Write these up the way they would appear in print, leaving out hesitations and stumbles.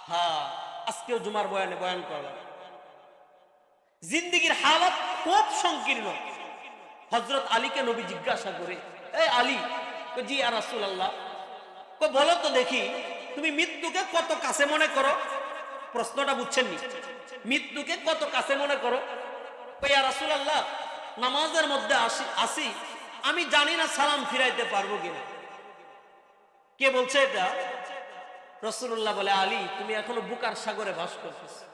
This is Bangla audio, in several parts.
আহা, আজকেও জুমার বয়ানে বয়ান করলাম, জিন্দেগির হালাত খুব সংকীর্ণ। হযরত আলীকে নবী জিজ্ঞাসা করে, এই আলী, জি ইয়া রাসূলুল্লাহ, বলো তো দেখি তুমি মৃত্যুকে কত কাছে মনে করো? প্রশ্নটা বুঝছেন নি? মৃত্যুকে কত কাছে মনে করো? ইয়া রাসূলুল্লাহ, নামাজের মধ্যে আসি, আমি জানি না সালাম ফিরাইতে পারবো কিনা। কে বলছে এটা? রাসূলুল্লাহ বলে, আলী, তুমি এখনো বুকার সাগরে বাস করতেছো,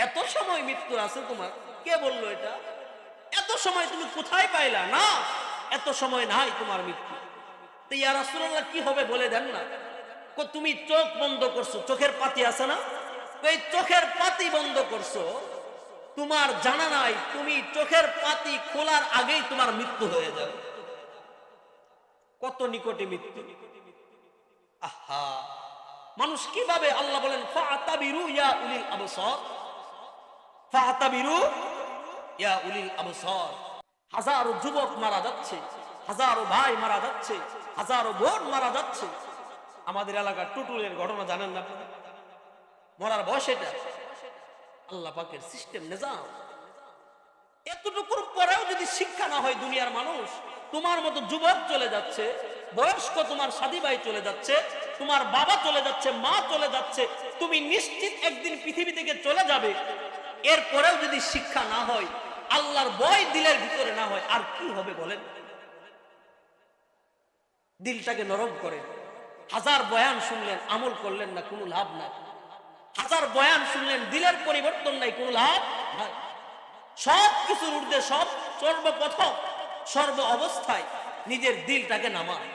এত সময় মৃত্যু আছে তোমার। কে বললো এটা? এত সময় তুমি কোথায় পাইলা? না, এত সময় নাই তোমার মৃত্যু। তো ইয়া রাসূলুল্লাহ, কি হবে বলে দেন না। তুমি চোখ বন্ধ করছো, চোখের পাতি আছে না, এই চোখের পাতি বন্ধ করছো, তোমার জানা নাই তুমি চোখের পাতি খোলার আগেই তোমার মৃত্যু হয়ে যাবে। কত নিকটে মৃত্যু! আহা, মানুষ কিভাবে, আল্লাহ বলেন ফাতাবিরু ইয়া উলিল আবসার, ফাতাবিরু ইয়া উলিল আবসার। হাজারো যুবক মারা যাচ্ছে, হাজারো ভাই মারা যাচ্ছে, হাজারো বোন মারা যাচ্ছে। আমাদের এলাকার টুটুলের ঘটনা জানেন না আপনারা? মরার বয়স এটা। আল্লাহ পাকের সিস্টেম, নিজাম। এতটুকুর পরেও যদি শিক্ষা না হয় দুনিয়ার মানুষ, তোমার মতো যুবক চলে যাচ্ছে, বয়স্ক তোমার সাদী ভাই চলে যাচ্ছে, তোমার বাবা চলে যাচ্ছে, মা চলে যাচ্ছে, তুমি নিশ্চিত একদিন পৃথিবী থেকে চলে যাবে। এরপরেও যদি শিক্ষা না হয়, আল্লাহর ভয় দিলের ভিতরে না হয়, আর কি হবে বলেন? দিলটাকে নরম করে। হাজার বয়ান শুনলেন, আমল করলেন না, কোনো লাভ নাই। হাজার বয়ান শুনলেন, দিলের পরিবর্তন নাই, কোনো লাভ নাই। সব কিছুর ঊর্ধ্বে, সব সর্বপ্রথম সর্ব অবস্থায় নিজের দিলটাকে নামায়,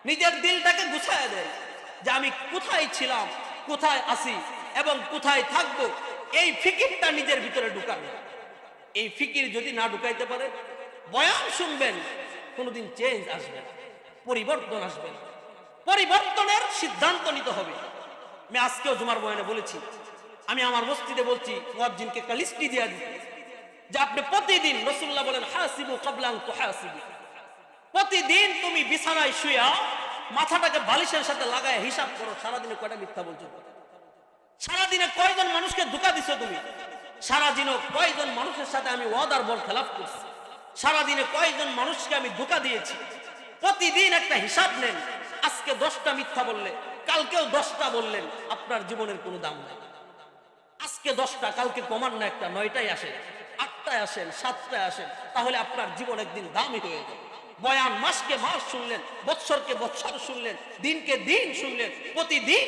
নিজের দিলটাকে গুছায় দেয় যে আমি কোথায় ছিলাম, কোথায় আছি এবং কোথায় থাকবো। এই ফিকিরটা নিজের ভিতরে ঢুকানো। এই ফিকির যদি না ঢুকাইতে পারে, বয়ান শুনবেন, কোনোদিন চেঞ্জ আসবে না, পরিবর্তন আসবে না। পরিবর্তনের সিদ্ধান্ত নিতে হবে। আমি আজকেও জুমার বয়ানে বলেছি, আমি আমার মসজিদে বলছি, মুয়াজ্জিনকে একটা লিস্টি দিয়ে দিতে, যে আপনি প্রতিদিন, রাসূলুল্লাহ বলেন হাসিবু ক্বাবলা আন তুহাসিবু, প্রতিদিন তুমি বিছানায় শুয়া মাথাটাকে বালিশের সাথে লাগায় হিসাব করো, সারাদিনে কয়টা মিথ্যা বলছো, সারাদিনে কয়জন মানুষকে ধোঁকা দিছো তুমি, সারাদিনে কয়জন মানুষের সাথে আমি ওয়াদার বল খেলাফ করছি, সারাদিনে কয়জন মানুষকে আমি ধোঁকা দিয়েছি। প্রতিদিন একটা হিসাব নেন। আজকে 10টা মিথ্যা বললে, কালকেও 10টা বললেন, আপনার জীবনের কোনো দাম নাই। আজকে 10টা, কালকে কমান না একটা, 9টায় আসেন, 8টায় আসেন, 7টায় আসেন, তাহলে আপনার জীবন একদিন দামি হয়ে যাবে। বয়ান মাসকে মাস শুনলেন, বৎসরকে বৎসর শুনলেন, দিনকে দিন শুনলেন, প্রতিদিন